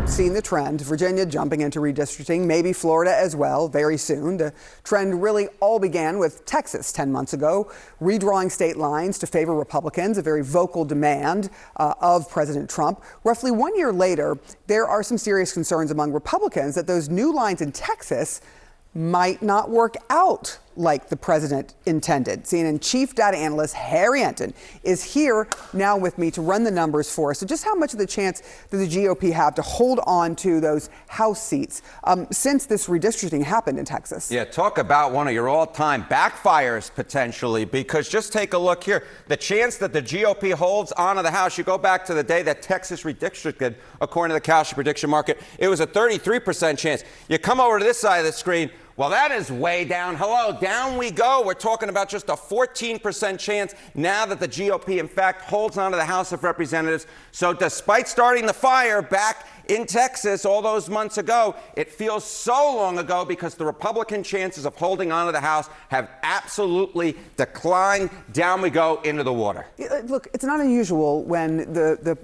seen the trend. Virginia jumping into redistricting, maybe Florida as well very soon. The trend really all began with Texas 10 months ago, redrawing state lines to favor Republicans, a very vocal demand of President Trump. Roughly 1 year later, there are some serious concerns among Republicans that those new lines in Texas might not work out like the president intended. CNN chief data analyst Harry Enten is here now with me to run the numbers for us. So just how much of the chance does the GOP have to hold on to those House seats since this redistricting happened in Texas? Yeah, talk about one of your all-time backfires potentially, because just take a look here. The chance that the GOP holds on to the House, you go back to the day that Texas redistricted, according to the Kalshi prediction market, it was a 33% chance. You come over to this side of the screen, well, that is way down. Hello, down we go. We're talking about just a 14% chance now that the GOP, in fact, holds on to the House of Representatives. So despite starting the fire back in Texas all those months ago, it feels so long ago because the Republican chances of holding on to the House have absolutely declined. Down we go into the water. Look, it's not unusual when the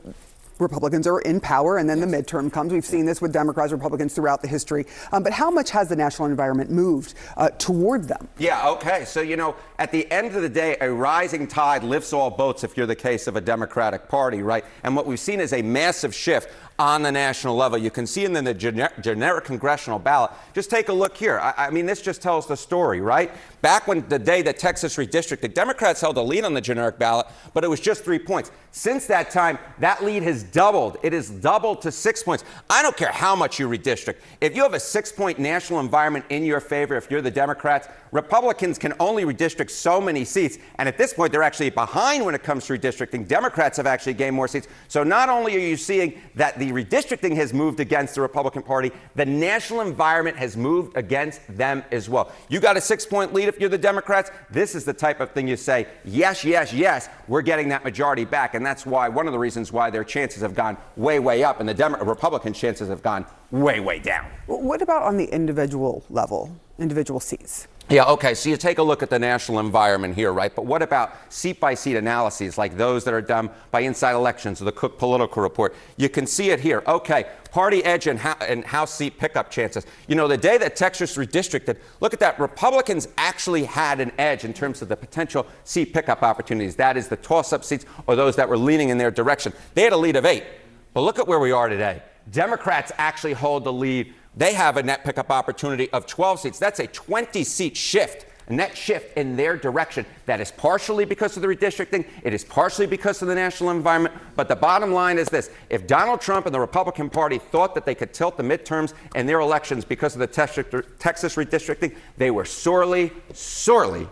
Republicans are in power and then the midterm comes. We've seen this with Democrats, Republicans throughout the history. But how much has the national environment moved toward them? Yeah, okay. So, you know, at the end of the day, a rising tide lifts all boats if you're the case of a Democratic Party, right? And what we've seen is a massive shift on the national level. You can see in the generic congressional ballot. Just take a look here. I mean, this just tells the story, right? Back when the day that Texas redistricted, Democrats held a lead on the generic ballot, but it was just 3 points. Since that time, that lead has doubled. It has doubled to 6 points. I don't care how much you redistrict. If you have a 6-point national environment in your favor, if you're the Democrats, Republicans can only redistrict so many seats. And at this point, they're actually behind when it comes to redistricting. Democrats have actually gained more seats. So not only are you seeing that the redistricting has moved against the Republican Party, the national environment has moved against them as well. You got a 6-point lead if you're the Democrats. This is the type of thing you say, yes, yes, yes, we're getting that majority back. And that's why one of the reasons why their chances have gone way, way up and the Republican chances have gone way, way down. What about on the individual level, individual seats? Yeah, okay, so you take a look at the national environment here, right? But what about seat-by-seat analyses like those that are done by Inside Elections or the Cook Political Report? You can see it here. Okay, party edge and House seat pickup chances. You know, the day that Texas redistricted, look at that. Republicans actually had an edge in terms of the potential seat pickup opportunities. That is the toss-up seats or those that were leaning in their direction. They had a lead of 8. But look at where we are today. Democrats actually hold the lead. They have a net pickup opportunity of 12 seats. That's a 20-seat shift, a net shift in their direction. That is partially because of the redistricting. It is partially because of the national environment. But the bottom line is this. If Donald Trump and the Republican Party thought that they could tilt the midterms and their elections because of the Texas redistricting, they were sorely, sorely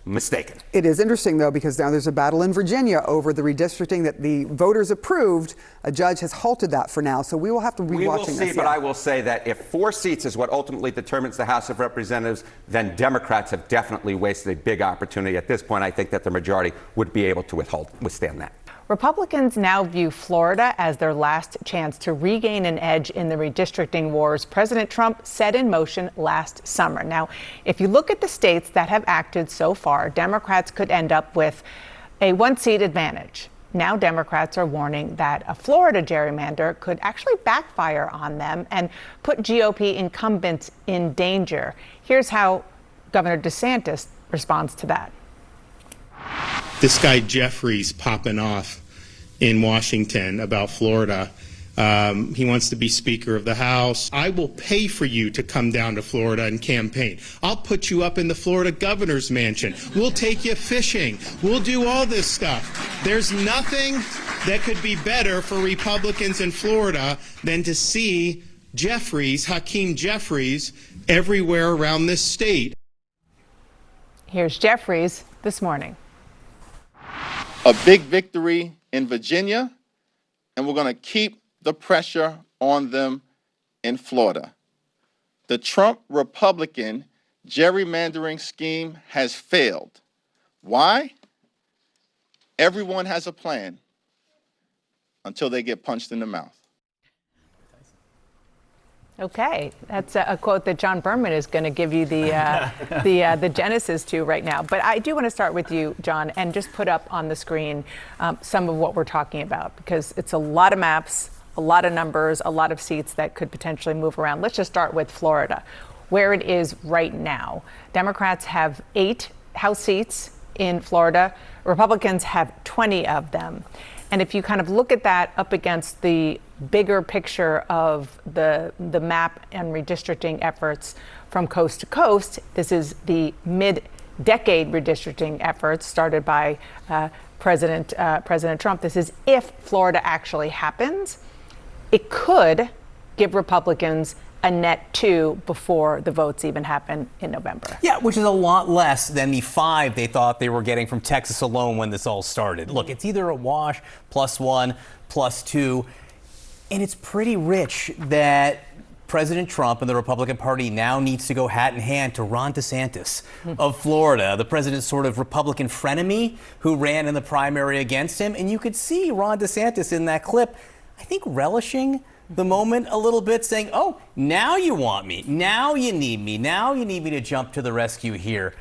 mistaken. It is interesting, though, because now there's a battle in Virginia over the redistricting that the voters approved. A judge has halted that for now, so we will have to be watching this. We will see, but I will say that if 4 seats is what ultimately determines the House of Representatives, then Democrats have definitely wasted a big opportunity. At this point, I think that the majority would be able to withstand that. Republicans now view Florida as their last chance to regain an edge in the redistricting wars President Trump set in motion last summer. Now, if you look at the states that have acted so far, Democrats could end up with a 1-seat advantage. Now Democrats are warning that a Florida gerrymander could actually backfire on them and put GOP incumbents in danger. Here's how Governor DeSantis responds to that. This guy Jeffries popping off in Washington about Florida. He wants to be Speaker of the House. I will pay for you to come down to Florida and campaign. I'll put you up in the Florida governor's mansion. We'll take you fishing. We'll do all this stuff. There's nothing that could be better for Republicans in Florida than to see Jeffries, Hakeem Jeffries, everywhere around this state. Here's Jeffries this morning. A big victory in Virginia, and we're going to keep the pressure on them in Florida. The Trump Republican gerrymandering scheme has failed. Why? Everyone has a plan until they get punched in the mouth. Okay, that's a quote that John Berman is going to give you the genesis to right now. But I do want to start with you, John, and just put up on the screen some of what we're talking about, because it's a lot of maps, a lot of numbers, a lot of seats that could potentially move around. Let's just start with Florida, where it is right now. Democrats have 8 House seats in Florida. Republicans have 20 of them. And if you kind of look at that up against the bigger picture of the map and redistricting efforts from coast to coast, this is the mid-decade redistricting efforts started by President Trump. This is if Florida actually happens. It could give Republicans a net 2 before the votes even happen in November. Yeah, which is a lot less than the 5 they thought they were getting from Texas alone when this all started. Look, it's either a wash, +1, +2, and it's pretty rich that President Trump and the Republican Party now needs to go hat in hand to Ron DeSantis of Florida, the president's sort of Republican frenemy who ran in the primary against him. And you could see Ron DeSantis in that clip, I think, relishing the moment a little bit, saying, oh, now you want me. Now you need me. Now you need me to jump to the rescue here.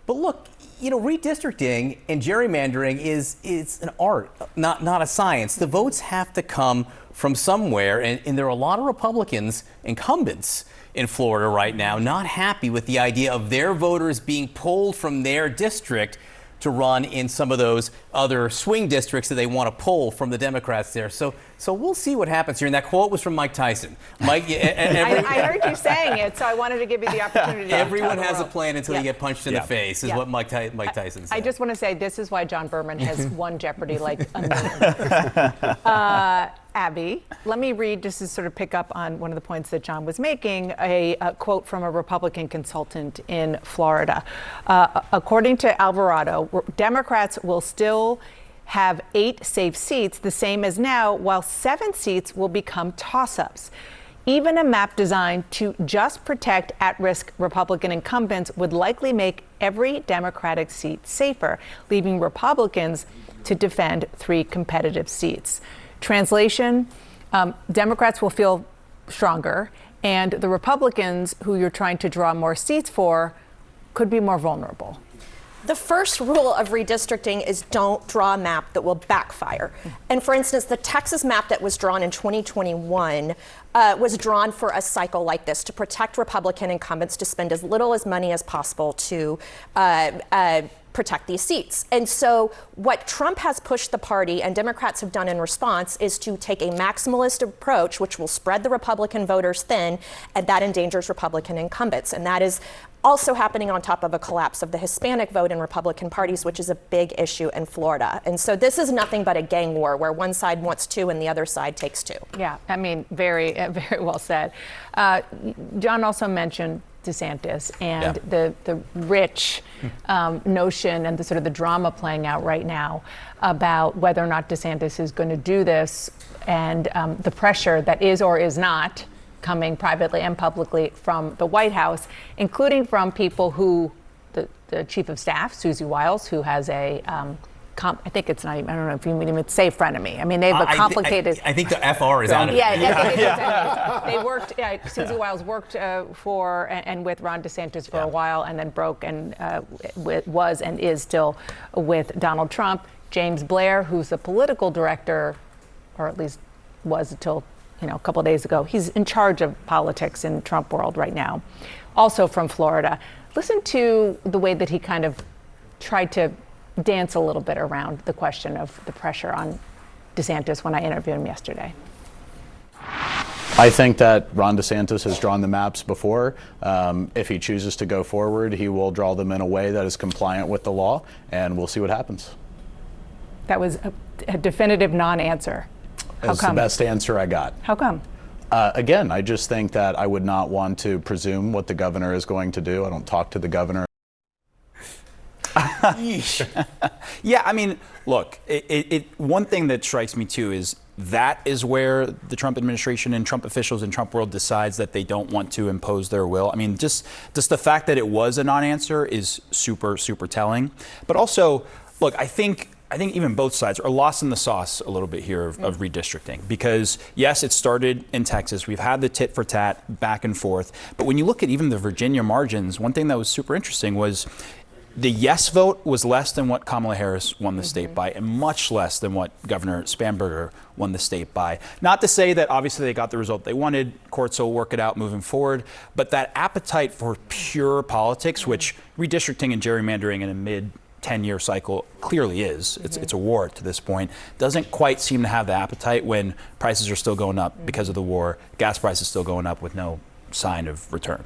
But look, redistricting and gerrymandering is an art, not a science. The votes have to come from somewhere, and there are a lot of Republicans, incumbents in Florida right now, not happy with the idea of their voters being pulled from their district to run in some of those other swing districts that they want to pull from the Democrats there. So we'll see what happens here. And that quote was from Mike Tyson. Mike, I heard you saying it, so I wanted to give you the opportunity to everyone has a plan until you get punched in the face, is what Mike Tyson said. I just want to say this is why John Berman has won Jeopardy like a million. Abby, let me read, just to sort of pick up on one of the points that John was making, a quote from a Republican consultant in Florida. According to Alvarado, Democrats will still have 8 safe seats, the same as now, while 7 seats will become toss-ups. Even a map designed to just protect at-risk Republican incumbents would likely make every Democratic seat safer, leaving Republicans to defend 3 competitive seats. Translation, Democrats will feel stronger, and the Republicans, who you're trying to draw more seats for, could be more vulnerable. The first rule of redistricting is don't draw a map that will backfire. And for instance, the Texas map that was drawn in 2021 was drawn for a cycle like this to protect Republican incumbents to spend as little as money as possible to protect these seats. And so what Trump has pushed the party and Democrats have done in response is to take a maximalist approach, which will spread the Republican voters thin, and that endangers Republican incumbents. And that is also happening on top of a collapse of the Hispanic vote in Republican parties, which is a big issue in Florida. And so this is nothing but a gang war where one side wants 2 and the other side takes 2. Yeah, I mean, very, very well said. John also mentioned DeSantis and the rich notion and the sort of the drama playing out right now about whether or not DeSantis is going to do this, and the pressure that is or is not coming privately and publicly from the White House, including from people who, the chief of staff, Susie Wiles, who has a I think it's not even, I don't know if you even say frenemy. I mean, they have a complicated. I think the FR is out of it. They worked, Susie Wiles worked for and with Ron DeSantis for a while, and then broke and was and is still with Donald Trump. James Blair, who's the political director, or at least was until a couple of days ago. He's in charge of politics in Trump world right now, also from Florida. Listen to the way that he kind of tried to dance a little bit around the question of the pressure on DeSantis when I interviewed him yesterday. I think that Ron DeSantis has drawn the maps before. If he chooses to go forward, he will draw them in a way that is compliant with the law, and we'll see what happens. That was a definitive non-answer. It's the best answer I got. How come? Again, I just think that I would not want to presume what the governor is going to do. I don't talk to the governor. Yeah, I mean, look, one thing that strikes me too is that is where the Trump administration and Trump officials in Trump world decides that they don't want to impose their will. I mean, just the fact that it was a non-answer is super, super telling. But also, look, I think even both sides are lost in the sauce a little bit here of redistricting, because yes, it started in Texas. We've had the tit for tat back and forth. But when you look at even the Virginia margins, one thing that was super interesting was The yes vote was less than what Kamala Harris won the state by, and much less than what Governor Spanberger won the state by. Not to say that obviously they got the result they wanted, courts will work it out moving forward, but that appetite for pure politics, which redistricting and gerrymandering in a mid-10-year cycle clearly is, it's a war to this point, doesn't quite seem to have the appetite when prices are still going up because of the war, gas prices still going up with no sign of return.